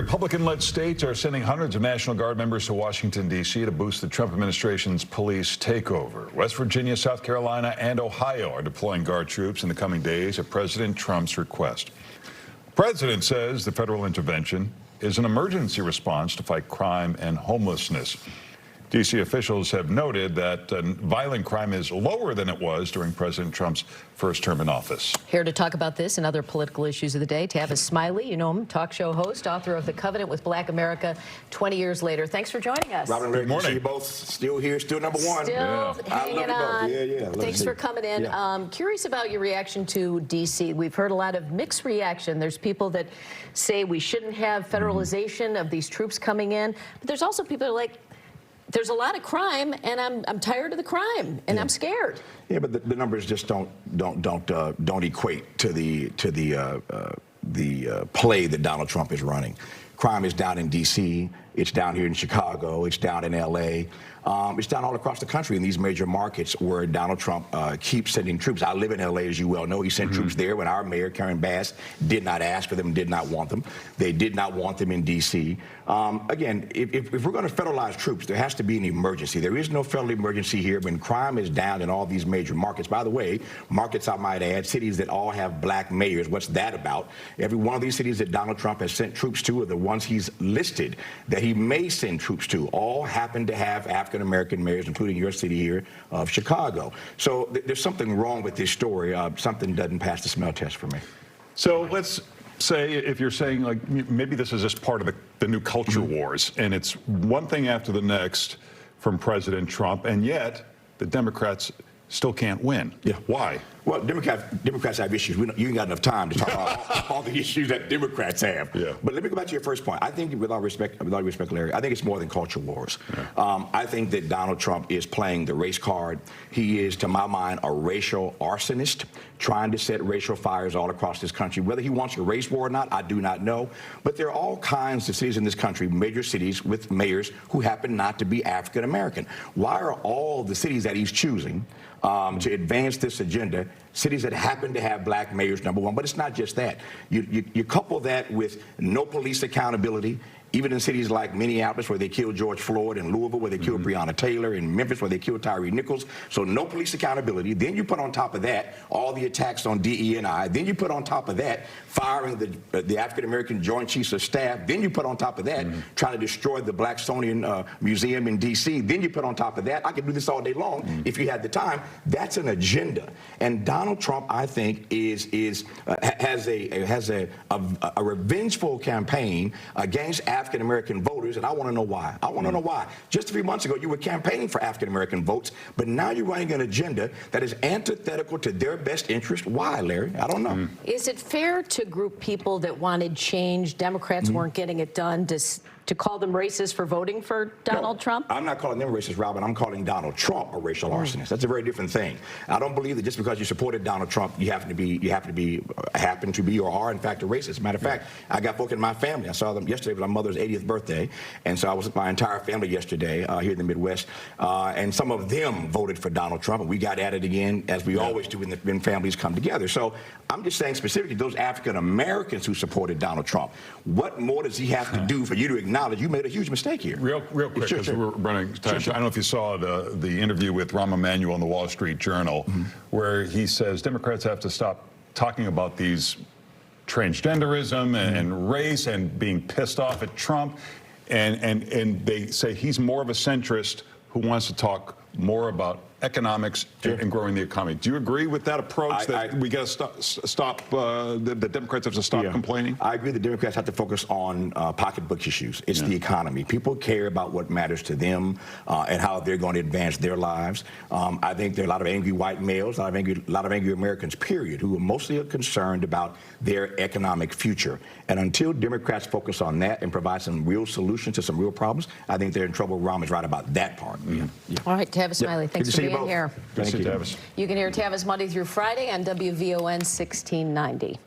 Republican-led states are sending hundreds of National Guard members to Washington, D.C. to boost the Trump administration's police takeover. West Virginia, South Carolina, and Ohio are deploying Guard troops in the coming days at President Trump's request. The president says the federal intervention is an emergency response to fight crime and homelessness. D.C. officials have noted that violent crime is lower than it was during President Trump's first term in office. Here to talk about this and other political issues of the day, Tavis Smiley, you know him, talk show host, author of The Covenant with Black America 20 years later. Thanks for joining us. Robin, good morning. See you both still here, still number one. Still hanging on. Yeah. Thanks for coming in. Yeah. Curious about your reaction to D.C. We've heard a lot of mixed reaction. There's people that say we shouldn't have federalization of these troops coming in, but there's also people that are like, there's a lot of crime, and I'm tired of the crime, and I'm scared. Yeah, but the numbers just don't equate to the play that Donald Trump is running. Crime is down in D.C., it's down here in Chicago, it's down in L.A., it's down all across the country in these major markets where Donald Trump keeps sending troops. I live in L.A., as you well know. He sent troops there when our mayor, Karen Bass, did not ask for them, did not want them. They did not want them in D.C. Again, if we're going to federalize troops, there has to be an emergency. There is no federal emergency here when crime is down in all these major markets. By the way, markets, I might add, cities that all have black mayors. What's that about? Every one of these cities that Donald Trump has sent troops to, or the ones he's listed that he may send troops to, all happen to have African-American mayors, including your city here of Chicago. So there's something wrong with this story. Something doesn't pass the smell test for me. So let's say, if you're saying, like, maybe this is just part of the new culture wars, and it's one thing after the next from President Trump, and yet the Democrats still can't win. Yeah. Why? Well, Democrats have issues. You ain't got enough time to talk about all the issues that Democrats have. Yeah. But let me go back to your first point. I think, with all respect, Larry, I think it's more than culture wars. Yeah. I think that Donald Trump is playing the race card. He is, to my mind, a racial arsonist, trying to set racial fires all across this country. Whether he wants a race war or not, I do not know. But there are all kinds of cities in this country, major cities with mayors who happen not to be African American. Why are all the cities that he's choosing to advance this agenda cities that happen to have black mayors, number one? But it's not just that. You couple that with no police accountability, even in cities like Minneapolis, where they killed George Floyd, and Louisville, where they killed Breonna Taylor, in Memphis, where they killed Tyree Nichols. So no police accountability. Then you put on top of that all the attacks on DE&I. Then you put on top of that firing the African-American Joint Chiefs of Staff. Then you put on top of that trying to destroy the Blacksonian Museum in D.C. Then you put on top of that, I could do this all day long if you had the time. That's an agenda. And Donald Trump, I think, has a revengeful campaign against African-American voters, and I want to know why. I want to know why. Just a few months ago, you were campaigning for African-American votes, but now you're running an agenda that is antithetical to their best interest. Why, Larry? I don't know. Is it fair to group people that wanted change, Democrats weren't getting it done, to call them racist for voting for Donald Trump? I'm not calling them racist, Robin. I'm calling Donald Trump a racial arsonist. That's a very different thing. I don't believe that just because you supported Donald Trump, you happen to be or are in fact a racist. Matter of fact, I got folk in my family. I saw them yesterday. It was my mother's 80th birthday, and so I was with my entire family yesterday here in the Midwest, and some of them voted for Donald Trump, and we got at it again, as we always do when families come together. So I'm just saying specifically those African Americans who supported Donald Trump, what more does he have to do for you to acknowledge you made a huge mistake here? Real quick, because we're running time. I don't know if you saw the interview with Rahm Emanuel in the Wall Street Journal, where he says Democrats have to stop talking about these transgenderism and race and being pissed off at Trump, and they say he's more of a centrist who wants to talk more about economics and growing the economy. Do you agree with that approach, that we got to stop the Democrats have to stop complaining? I agree the Democrats have to focus on pocketbook issues. It's the economy. People care about what matters to them and how they're going to advance their lives. I think there are a lot of angry white males, a lot of angry Americans, period, who are mostly concerned about their economic future. And until Democrats focus on that and provide some real solutions to some real problems, I think they're in trouble. Rahm is right about that part. All right, Tavis Smiley, thanks for being here. Thank you, Tavis. You can hear Tavis Monday through Friday on WVON 1690.